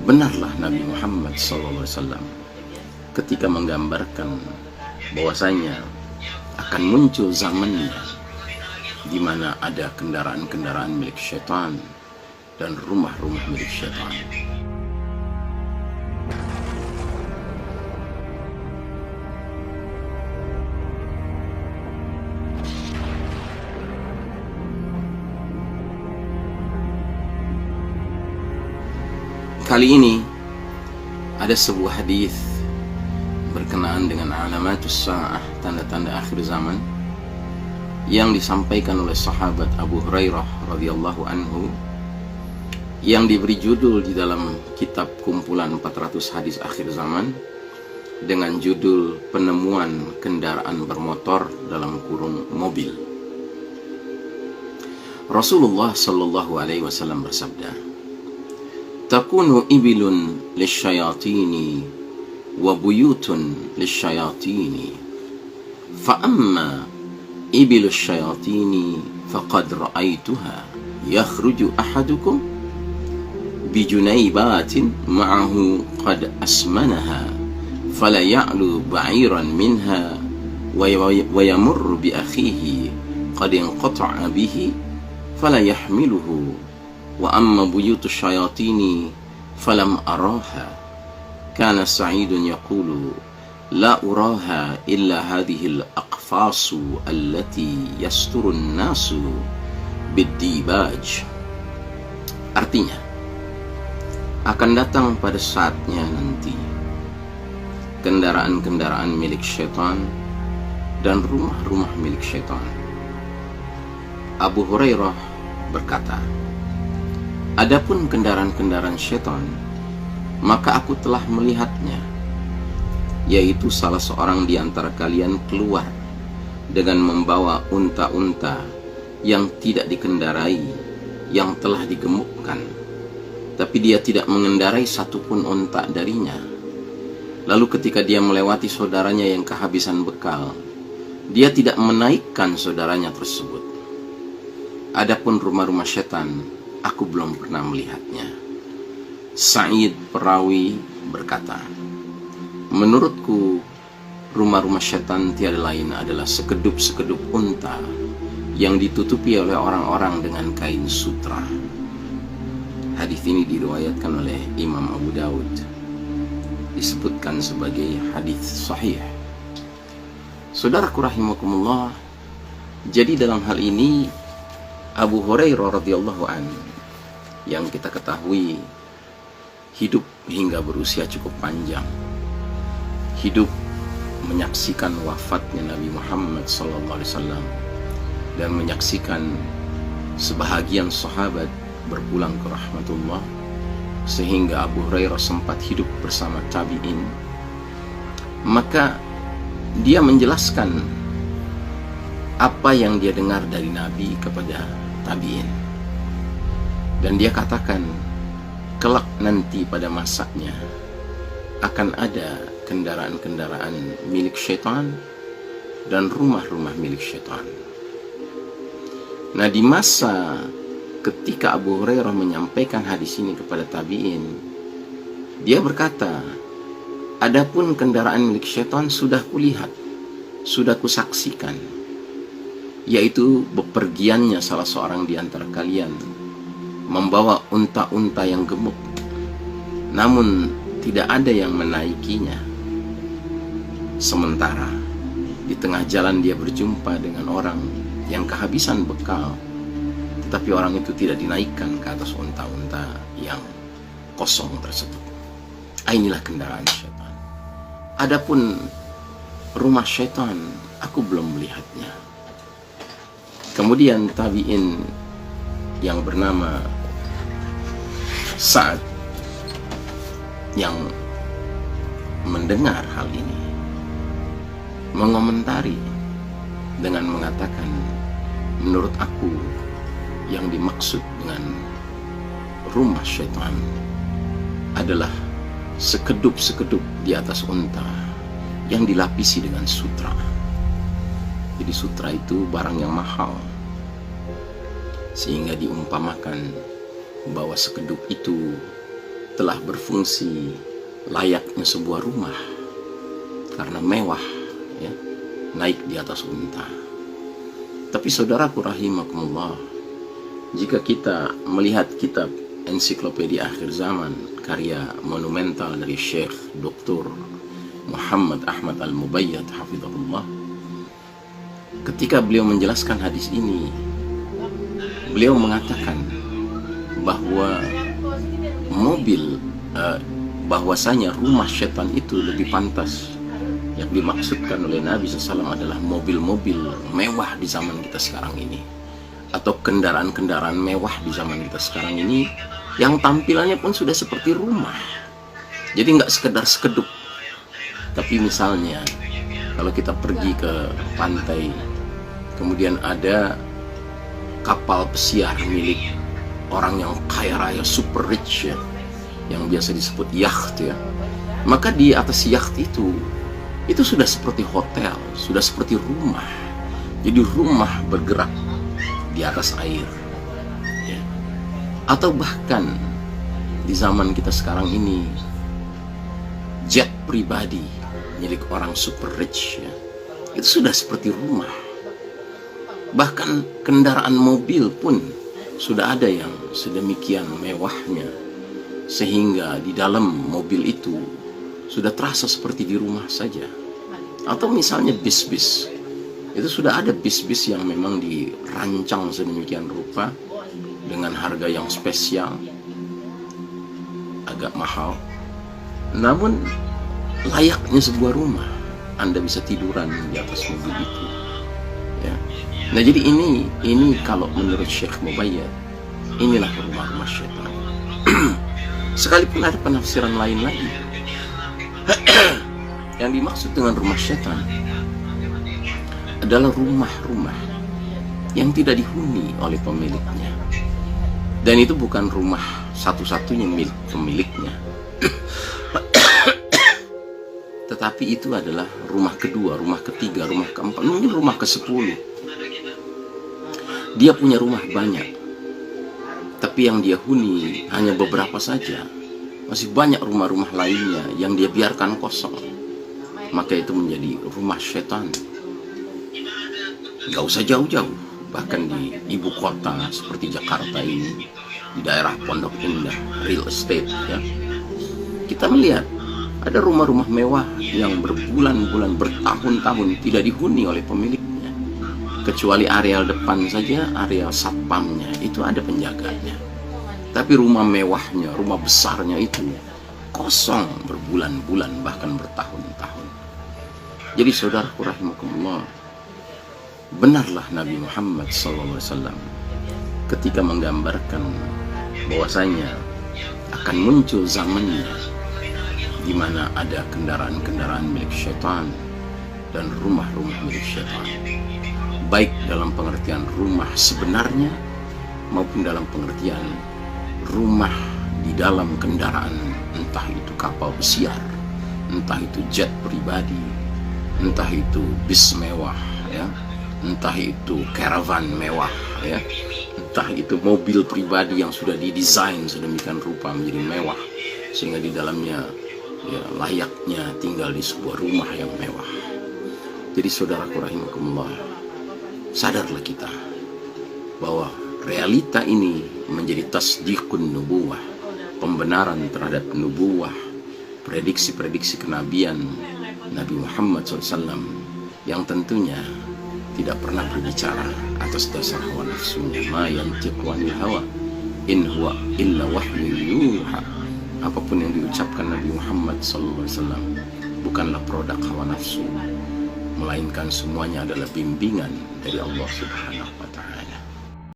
Benarlah Nabi Muhammad SAW ketika menggambarkan bahwasanya akan muncul zamannya di mana ada kendaraan-kendaraan milik syaitan dan rumah-rumah milik syaitan. Kali ini ada sebuah hadis berkenaan dengan alamatus sa'ah, tanda-tanda akhir zaman, yang disampaikan oleh sahabat Abu Hurairah radhiyallahu anhu, yang diberi judul di dalam kitab kumpulan 400 hadis akhir zaman dengan judul penemuan kendaraan bermotor dalam kurung mobil. Rasulullah sallallahu alaihi wasallam bersabda, "Takunu ibilun lisyayatini wa buyutun lisyayatini, fa amma ibilus syayatini faqad ra'aituha yakhruju ahadukum bijunaybatin ma'ahu qad asmanaha fala ya'lu ba'iran minha wa yamurru bi akhihi qad inqata'a bihi fala yahmiluhu wa amma buyutu syayatini falam araha kana sa'idun yaqulu la uraha illa hadhil aqfasu allati yasturun nasu biddibaj." Artinya, akan datang pada saatnya nanti kendaraan-kendaraan milik syaitan dan rumah-rumah milik syaitan. Abu Hurairah berkata, "Adapun kendaraan-kendaraan syaitan, maka aku telah melihatnya, yaitu salah seorang di antara kalian keluar dengan membawa unta-unta yang tidak dikendarai, yang telah digemukkan, tapi dia tidak mengendarai satupun unta darinya. Lalu ketika dia melewati saudaranya yang kehabisan bekal, dia tidak menaikkan saudaranya tersebut. Adapun rumah-rumah syaitan, aku belum pernah melihatnya." Sa'id perawi berkata, "Menurutku, rumah-rumah syaitan tiada lain adalah sekedup-sekedup unta yang ditutupi oleh orang-orang dengan kain sutra." Hadis ini diriwayatkan oleh Imam Abu Daud, disebutkan sebagai hadis sahih. Saudaraku rahimakumullah, jadi dalam hal ini Abu Hurairah radhiyallahu anhu, yang kita ketahui hidup hingga berusia cukup panjang, hidup menyaksikan wafatnya Nabi Muhammad SAW dan menyaksikan sebahagian sahabat berpulang ke rahmatullah, sehingga Abu Hurairah sempat hidup bersama tabi'in. Maka dia menjelaskan apa yang dia dengar dari Nabi kepada tabi'in, dan dia katakan kelak nanti pada masanya akan ada kendaraan-kendaraan milik syaitan dan rumah-rumah milik syaitan. Nah, di masa ketika Abu Hurairah menyampaikan hadis ini kepada tabi'in, dia berkata, "Adapun kendaraan milik syaitan sudah kulihat, sudah kusaksikan, yaitu bepergiannya salah seorang di antara kalian membawa unta-unta yang gemuk, namun tidak ada yang menaikinya. Sementara di tengah jalan dia berjumpa dengan orang yang kehabisan bekal, tetapi orang itu tidak dinaikkan ke atas unta-unta yang kosong tersebut." Inilah kendaraan syaitan. Adapun rumah syaitan, aku belum melihatnya. Kemudian tabi'in yang bernama Sa'ad yang mendengar hal ini mengomentari dengan mengatakan, "Menurut aku, yang dimaksud dengan rumah syaitan adalah sekedup-sekedup di atas unta yang dilapisi dengan sutra." Jadi sutra itu barang yang mahal, sehingga diumpamakan bahwa sekedup itu telah berfungsi layaknya sebuah rumah karena mewah, ya, naik di atas unta. Tapi saudaraku rahimakumullah, jika kita melihat kitab Ensiklopedia Akhir Zaman karya monumental dari Syekh Dr. Muhammad Ahmad Al-Mubayyad hafizahullah, ketika beliau menjelaskan hadis ini, beliau mengatakan bahwa bahwasanya rumah setan itu lebih pantas. Yang dimaksudkan oleh Nabi SAW adalah mobil-mobil mewah di zaman kita sekarang ini, atau kendaraan-kendaraan mewah di zaman kita sekarang ini yang tampilannya pun sudah seperti rumah. Jadi nggak sekedar sekeduk. Tapi misalnya kalau kita pergi ke pantai, kemudian ada kapal pesiar milik orang yang kaya raya, super rich, ya, yang biasa disebut yacht, ya, maka di atas yacht itu sudah seperti hotel, sudah seperti rumah. Jadi rumah bergerak di atas air, ya. Atau bahkan di zaman kita sekarang ini, jet pribadi milik orang super rich, ya, itu sudah seperti rumah. Bahkan kendaraan mobil pun sudah ada yang sedemikian mewahnya, sehingga di dalam mobil itu sudah terasa seperti di rumah saja. Atau misalnya bis-bis, itu sudah ada bis-bis yang memang dirancang sedemikian rupa dengan harga yang spesial, agak mahal, namun layaknya sebuah rumah. Anda bisa tiduran di atas mobil itu, ya. Nah, jadi ini kalau menurut Syekh Mubayyad, inilah rumah-rumah syaitan. Sekalipun ada penafsiran lain lagi. Yang dimaksud dengan rumah syaitan adalah rumah-rumah yang tidak dihuni oleh pemiliknya. Dan itu bukan rumah satu-satunya milik pemiliknya. Tetapi itu adalah rumah kedua, rumah ketiga, rumah keempat, mungkin rumah ke-10. Dia punya rumah banyak, tapi yang dia huni hanya beberapa saja. Masih banyak rumah-rumah lainnya yang dia biarkan kosong. Maka itu menjadi rumah syaitan. Gak usah jauh-jauh, bahkan di ibu kota seperti Jakarta ini, di daerah Pondok Indah, real estate, ya, kita melihat ada rumah-rumah mewah yang berbulan-bulan, bertahun-tahun tidak dihuni oleh pemiliknya, kecuali areal depan saja, areal satpamnya itu ada penjaganya. Tapi rumah mewahnya, rumah besarnya itu kosong berbulan-bulan, bahkan bertahun-tahun. Jadi saudaraku rahimakumullah, benarlah Nabi Muhammad SAW ketika menggambarkan bahwasanya akan muncul zamannya di mana ada kendaraan-kendaraan milik syaitan dan rumah-rumah milik syaitan, baik dalam pengertian rumah sebenarnya maupun dalam pengertian rumah di dalam kendaraan, entah itu kapal pesiar, entah itu jet pribadi, entah itu bis mewah, ya, entah itu caravan mewah, ya, entah itu mobil pribadi yang sudah didesain sedemikian rupa menjadi mewah sehingga di dalamnya, ya, layaknya tinggal di sebuah rumah yang mewah. Jadi saudaraku rahimakumullah, sadarlah kita bahwa realita ini menjadi tasdiqun nubuwah, pembenaran terhadap nubuwah, prediksi-prediksi kenabian Nabi Muhammad SAW, yang tentunya tidak pernah berbicara atas dasar hawa nafsunya. Ma yantiqu anil hawa in huwa illa wahyun yuha. Apapun yang diucapkan Nabi Muhammad SAW bukanlah produk hawa nafsu, melainkan semuanya adalah bimbingan dari Allah Subhanahu